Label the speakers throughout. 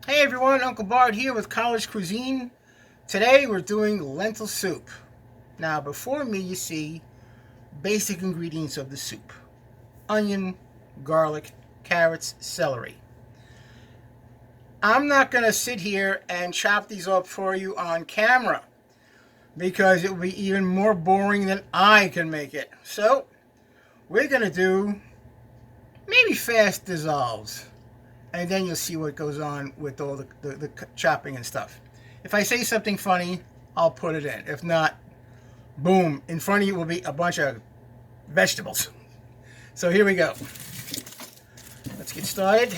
Speaker 1: Hey everyone, Uncle Bart here with College Cuisine. Today we're doing lentil soup. Now before me you see basic ingredients of the soup. Onion, garlic, carrots, celery. I'm not going to sit here and chop these up for you on camera because it will be even more boring than I can make it. So we're going to do maybe fast dissolves. And then you'll see what goes on with all the chopping and stuff. If I say something funny, I'll put it in. If not, boom, in front of you will be a bunch of vegetables. So here we go. Let's get started.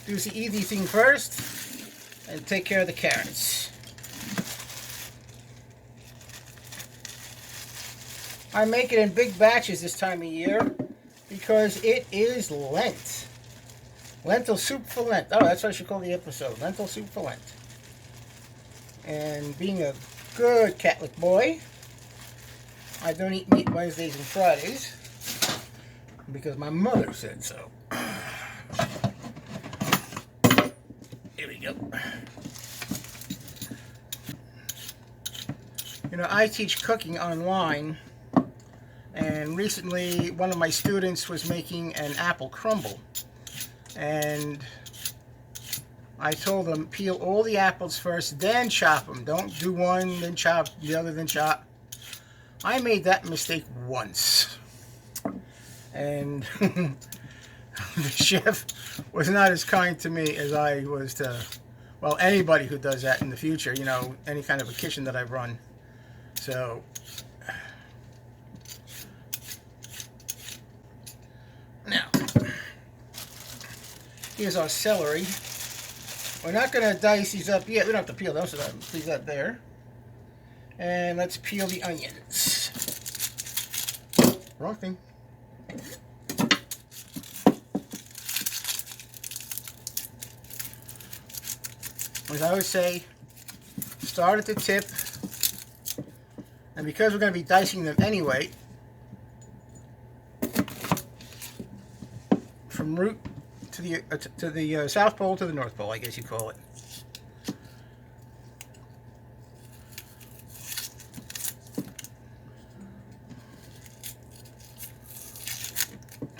Speaker 1: Do the easy thing first and take care of the carrots. I make it in big batches this time of year because it is Lent. Lentil soup for Lent. Oh, that's what I should call the episode. Lentil soup for Lent. And being a good Catholic boy, I don't eat meat Wednesdays and Fridays because my mother said so. Here we go. You know, I teach cooking online, and recently one of my students was making an apple crumble. And I told them, peel all the apples first, then chop them. Don't do one, then chop the other, then chop. I made that mistake once. And the chef was not as kind to me as I was to, well, anybody who does that in the future, you know, any kind of a kitchen that I run. So, now, here's our celery. We're not going to dice these up yet. We don't have to peel those, so leave that there. And let's peel the onions. Wrong thing. As I always say, start at the tip. And because we're going to be dicing them anyway, from root to the South Pole to the North Pole, I guess you call it.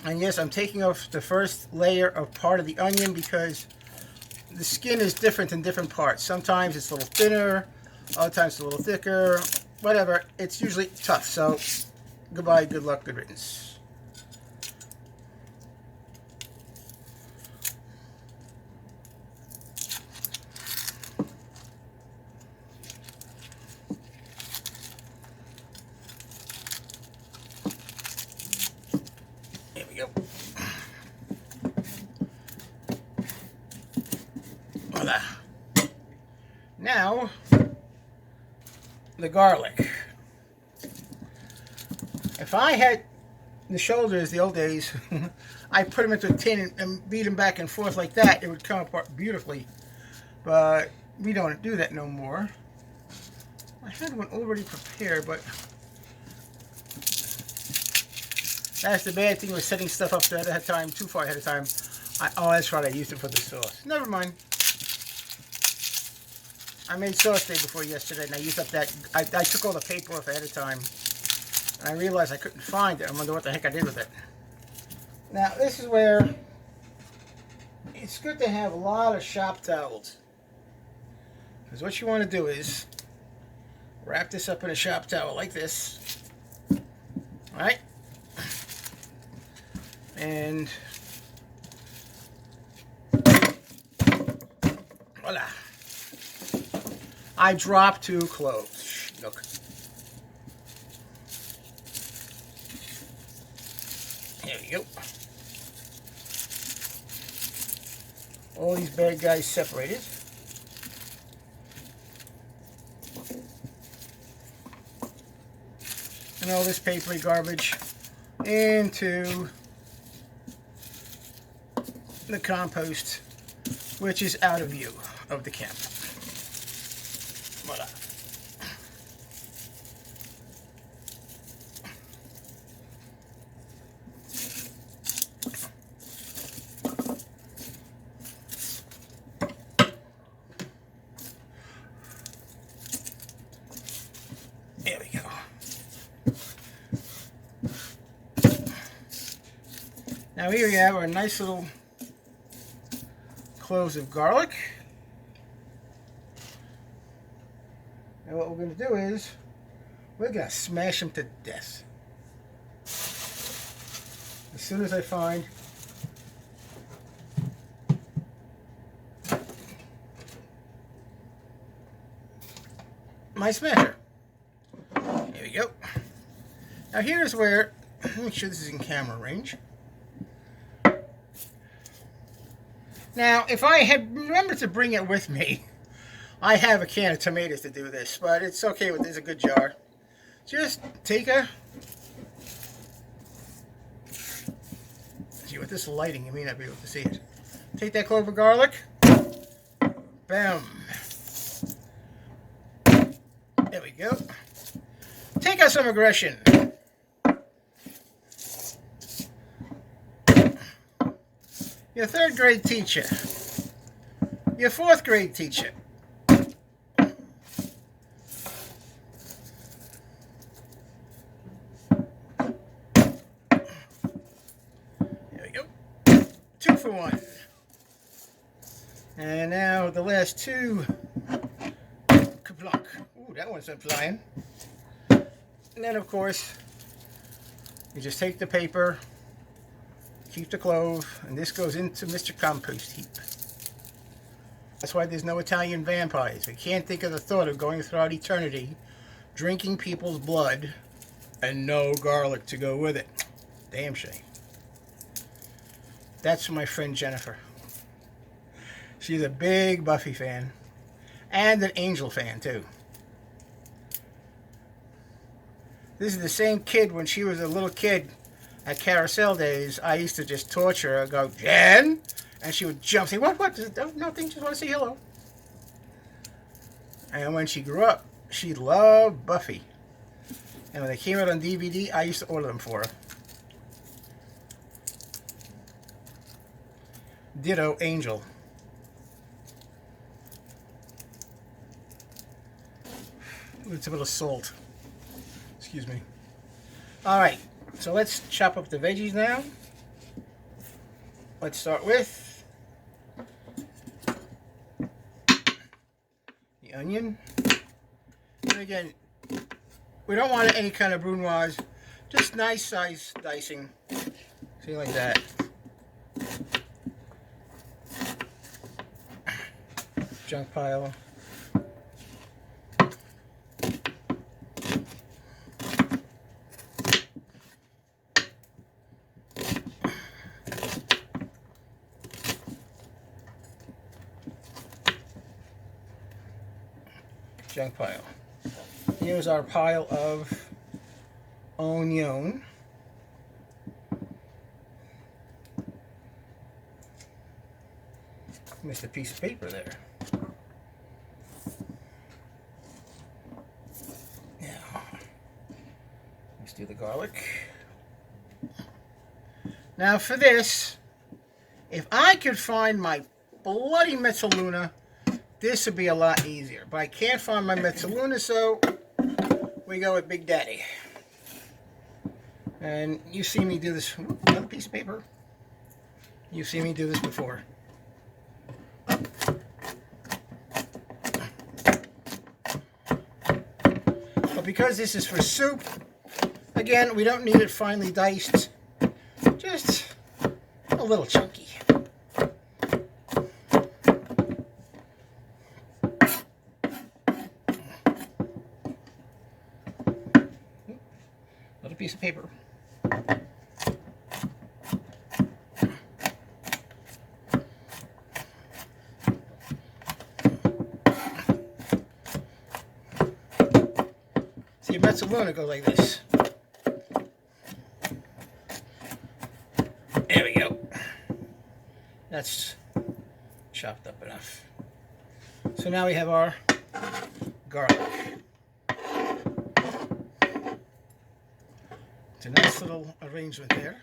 Speaker 1: And yes, I'm taking off the first layer of part of the onion because the skin is different in different parts. Sometimes it's a little thinner, other times it's a little thicker, whatever. It's usually tough, so goodbye, good luck, good riddance. There we go. Voila. Now, the garlic. If I had the shoulders the old days, I put them into a tin and beat them back and forth like that. It would come apart beautifully. But we don't do that no more. I had one already prepared, but that's the bad thing with setting stuff up ahead of time, too far ahead of time. Oh, that's right, I used it for the sauce. Never mind. I made sauce day before yesterday, and I used up that. I took all the paper off ahead of time, and I realized I couldn't find it. I wonder what the heck I did with it. Now, this is where it's good to have a lot of shop towels. Because what you want to do is wrap this up in a shop towel like this. Alright? And voila. I dropped 2 cloves. Look. There we go. All these bad guys separated. And all this papery garbage into the compost, which is out of view of the camera. Voila. Now here you have our nice little cloves of garlic. And what we're going to do is we're going to smash them to death. As soon as I find my smasher. There we go. Now here's where, make sure this is in camera range. Now, if I had remembered to bring it with me, I have a can of tomatoes to do this, but it's okay with this, a good jar. Just take see, with this lighting, you may not be able to see it. Take that clove of garlic. Bam. There we go. Take out some aggression. Your third grade teacher. Your fourth grade teacher. There we go. 2 for 1. And now the last 2. Kablock. Ooh, that one's been flying. And then, of course, you just take the paper, keep the clove, and this goes into Mr. Compost Heap. That's why there's no Italian vampires. We can't think of the thought of going throughout eternity, drinking people's blood, and no garlic to go with it. Damn shame. That's for my friend Jennifer. She's a big Buffy fan, and an Angel fan, too. This is the same kid when she was a little kid at Carousel days. I used to just torture her, go, Jen? And she would jump, say, what? Oh, nothing, just want to say hello. And when she grew up, she loved Buffy. And when they came out on DVD, I used to order them for her. Ditto Angel. With a bit of salt. Excuse me. Alright, so let's chop up the veggies now. Let's start with the onion. And again, we don't want any kind of brunoise, just nice size dicing. See, like that. Junk pile. Junk pile. Here's our pile of onion. Missed a piece of paper there. Now, let's do the garlic. Now for this, if I could find my bloody Mezzaluna, this would be a lot easier, but I can't find my Mezzaluna, so we go with Big Daddy. And you see me do this. Another piece of paper. You've seen me do this before. But because this is for soup, again, we don't need it finely diced. Just a little chunky. Piece of paper. See, a Mezzaluna goes like this. There we go. That's chopped up enough. So now we have our garlic. It's a nice little arrangement there.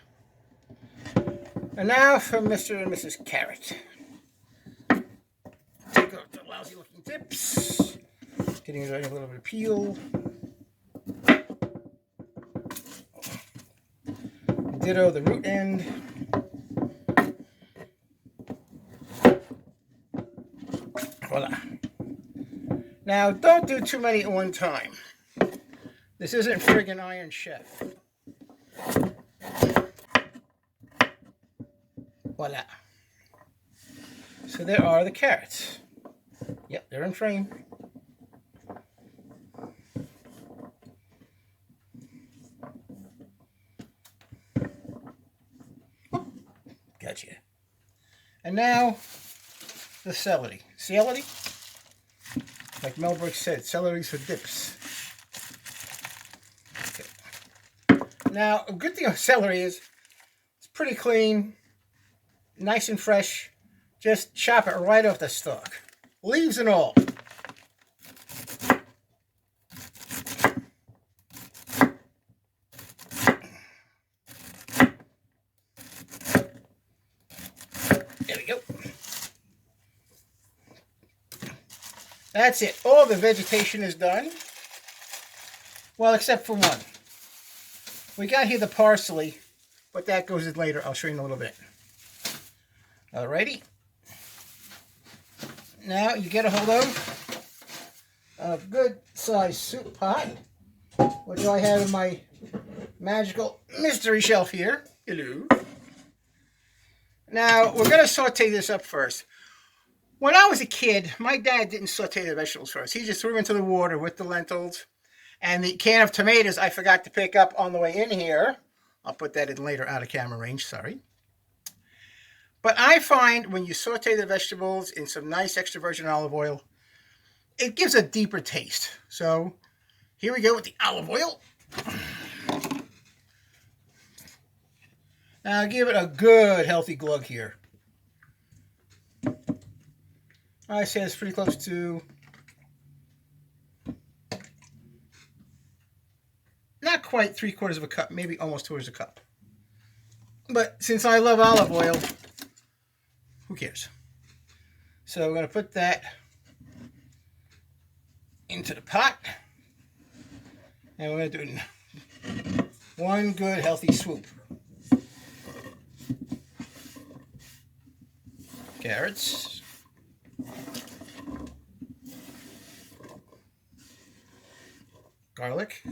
Speaker 1: And now for Mr. and Mrs. Carrot. Take out the lousy looking tips. Getting rid of a little bit of peel. Ditto the root end. Now, don't do too many at one time. This isn't friggin' Iron Chef. Voila. So there are the carrots. Yep, they're in frame. Gotcha. And now, the celery. Celery? Like Mel Brooks said, celery's for dips. Okay. Now, a good thing about celery is it's pretty clean, nice and fresh. Just chop it right off the stalk. Leaves and all. There we go. That's it. All the vegetation is done. Well, except for one. We got here the parsley, but that goes in later. I'll show you in a little bit. Alrighty. Now you get a hold of a good sized soup pot, which I have in my magical mystery shelf here. Hello. Now we're going to saute this up first. When I was a kid, my dad didn't saute the vegetables first. He just threw them into the water with the lentils. And the can of tomatoes I forgot to pick up on the way in here. I'll put that in later, out of camera range, sorry. But I find when you saute the vegetables in some nice extra virgin olive oil, it gives a deeper taste. So here we go with the olive oil. Now give it a good healthy glug here. I say it's pretty close to, not quite 3/4 of a cup, maybe almost 2/4 a cup. But since I love olive oil, who cares? So we're going to put that into the pot. And we're going to do one good healthy swoop. Carrots. Garlic.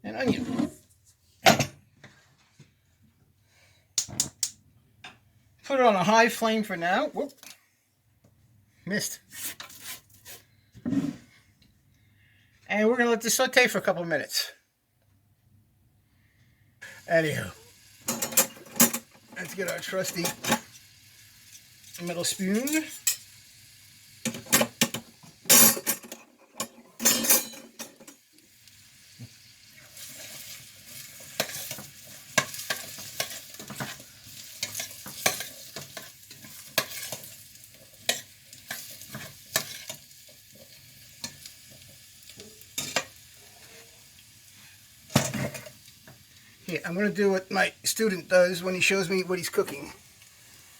Speaker 1: And onion. Put it on a high flame for now. Whoop. Missed. And we're going to let this saute for a couple of minutes. Anywho, let's get our trusty metal spoon. Here, I'm going to do what my student does when he shows me what he's cooking.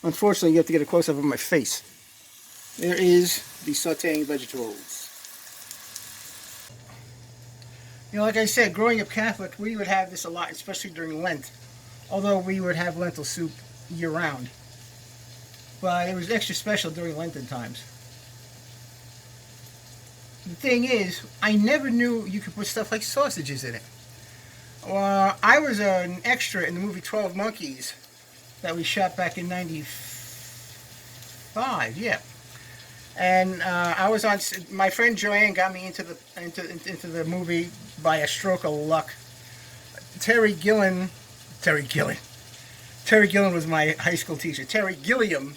Speaker 1: Unfortunately, you have to get a close-up of my face. There is the sauteing vegetables. You know, like I said, growing up Catholic, we would have this a lot, especially during Lent. Although we would have lentil soup year-round. But it was extra special during Lenten times. The thing is, I never knew you could put stuff like sausages in it. I was an extra in the movie 12 Monkeys that we shot back in '95, yeah. And I was on. My friend Joanne got me into the movie by a stroke of luck. Terry Gilliam was my high school teacher. Terry Gilliam,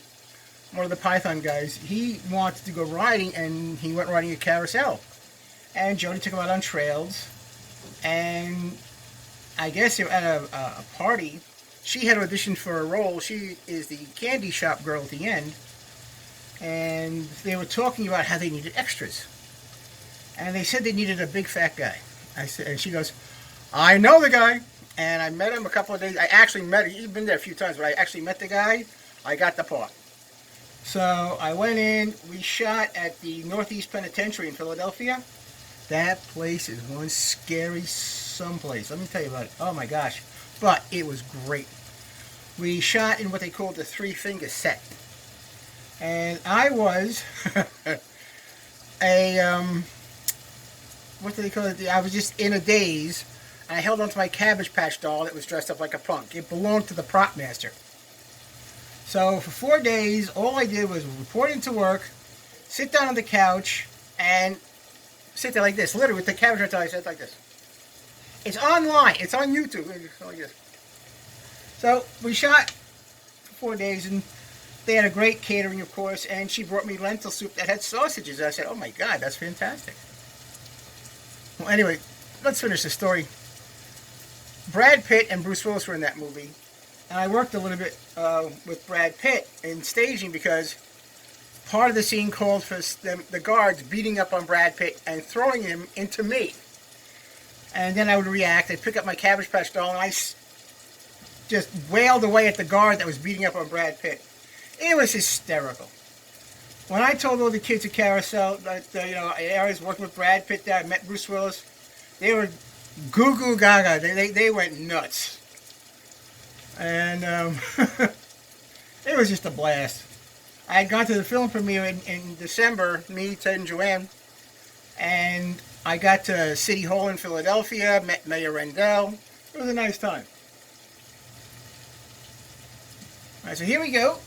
Speaker 1: one of the Python guys, he wanted to go riding, and he went riding a carousel. And Jody took him out on trails, and I guess they were at a party. She had auditioned for a role. She is the candy shop girl at the end. And they were talking about how they needed extras. And they said they needed a big fat guy. And she goes, I know the guy. And I met him a couple of days. I actually met him. He'd been there a few times, but I actually met the guy. I got the part. So I went in. We shot at the Northeast Penitentiary in Philadelphia. That place is one scary someplace. Let me tell you about it. Oh my gosh. But it was great. We shot in what they called the 3-finger set. And I was a, what do they call it? I was just in a daze. And I held onto my Cabbage Patch doll that was dressed up like a punk. It belonged to the prop master. So for 4 days, all I did was report into work, sit down on the couch, and sit there like this, literally with the Cabbage Patch doll. I sat like this. It's online. It's on YouTube. It's like this. So we shot for 4 days, and they had a great catering, of course, and she brought me lentil soup that had sausages. I said, oh my God, that's fantastic. Well, anyway, let's finish the story. Brad Pitt and Bruce Willis were in that movie, and I worked a little bit with Brad Pitt in staging because part of the scene called for the guards beating up on Brad Pitt and throwing him into me. And then I would react. I'd pick up my Cabbage Patch doll, and I just wailed away at the guard that was beating up on Brad Pitt. It was hysterical. When I told all the kids at Carousel that I was working with Brad Pitt, that I met Bruce Willis, they were goo goo gaga. They went nuts, and it was just a blast. I had gone to the film premiere in December, me, Ted, and Joanne, and I got to City Hall in Philadelphia, met Mayor Rendell. It was a nice time. All right, so here we go.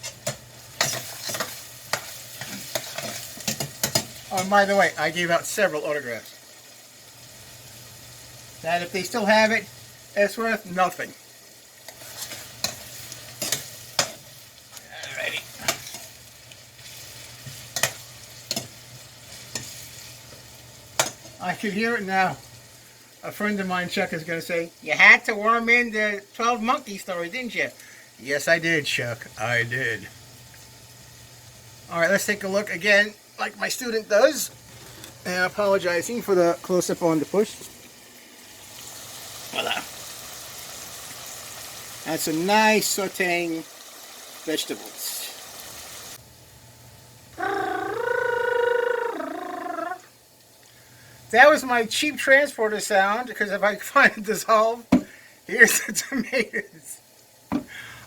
Speaker 1: Oh, and by the way, I gave out several autographs. That if they still have it, it's worth nothing. Alrighty. I could hear it now. A friend of mine, Chuck, is going to say, you had to worm in the 12 Monkey story, didn't you? Yes, I did, Chuck. I did. Alright, let's take a look again, like my student does. And apologizing for the close-up on the push. Voila. That's a nice sauteing vegetables. That was my cheap transporter sound, because if I find it dissolved, here's the tomatoes.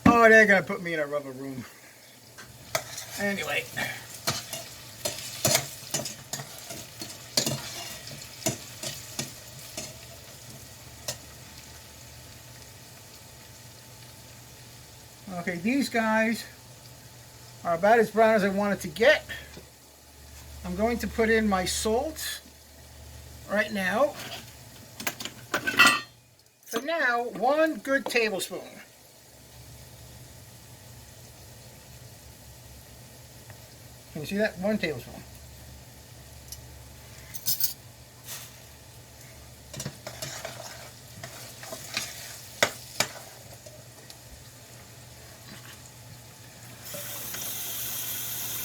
Speaker 1: Oh, they're going to put me in a rubber room. Anyway. Okay, these guys are about as brown as I want it to get. I'm going to put in my salt right now. So now, 1 good tablespoon. Can you see that? 1 tablespoon.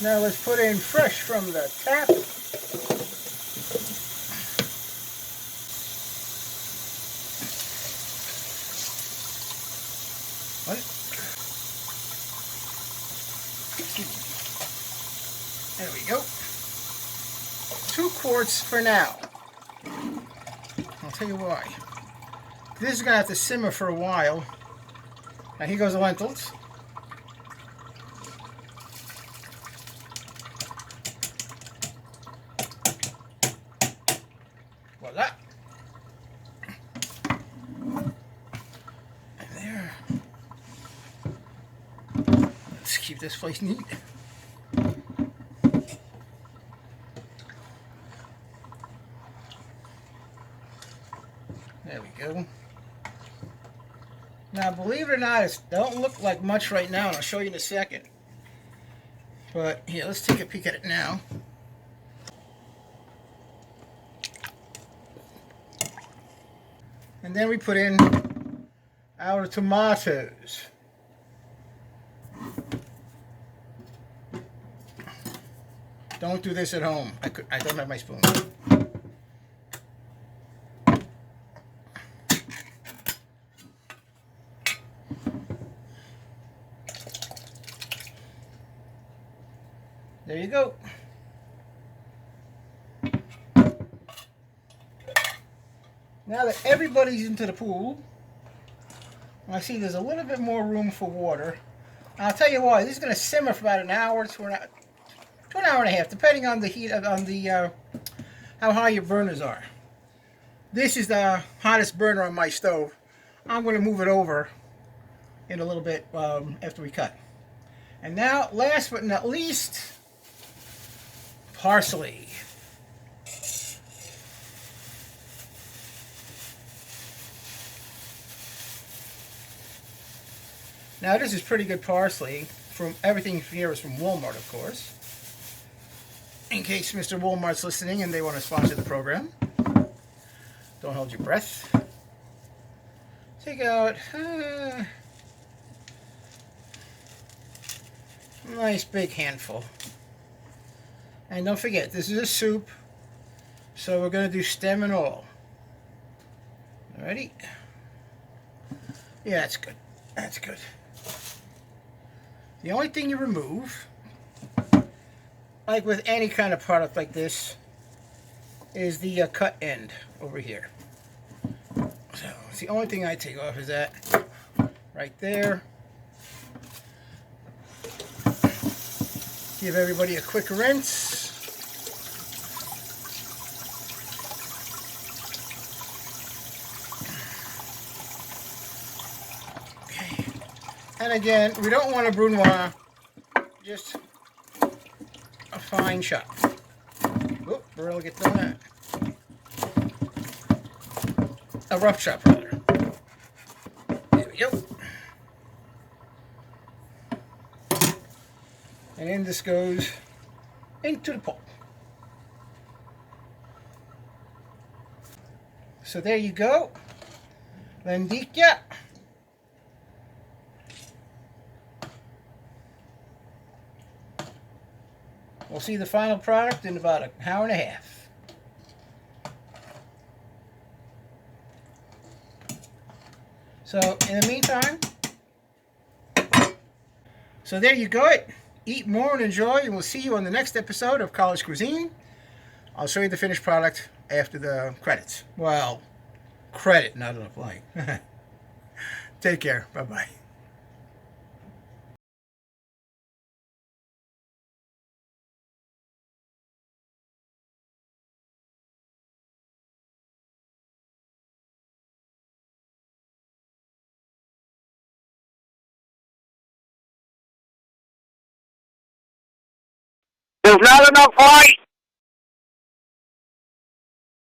Speaker 1: Now let's put in fresh from the tap. What? There we go. 2 quarts for now. I'll tell you why. This is going to have to simmer for a while. Now here goes the lentils. Voila. And there. Let's keep this place neat. There we go. Now, believe it or not, it don't look like much right now, and I'll show you in a second. But here, let's take a peek at it now. And then we put in our tomatoes. Don't do this at home. I don't have my spoon. There you go. Now that everybody's into the pool, I see there's a little bit more room for water. I'll tell you why. This is going to simmer for about an hour to to an hour and a half, depending on the heat on the how high your burners are. This is the hottest burner on my stove. I'm going to move it over in a little bit after we cut. And now, last but not least, parsley. Now this is pretty good parsley. From everything here is from Walmart, of course. In case Mr. Walmart's listening and they want to sponsor the program. Don't hold your breath. Take out a nice big handful. And don't forget, this is a soup, so we're going to do stem and all. Alrighty? Yeah, that's good. That's good. The only thing you remove, like with any kind of product like this, is the cut end over here. So it's the only thing I take off is that right there. Give everybody a quick rinse. Okay. And again, we don't want a brunoise, just a fine chop. Oop, we'll get done that. A rough chop, rather. There we go. And then this goes into the pot. So there you go. Lentil. We'll see the final product in about an hour and a half. So in the meantime, so there you go. Eat more and enjoy, and we'll see you on the next episode of College Cuisine. I'll show you the finished product after the credits. Well, credit, not enough like. Take care. Bye-bye.
Speaker 2: There's not enough light.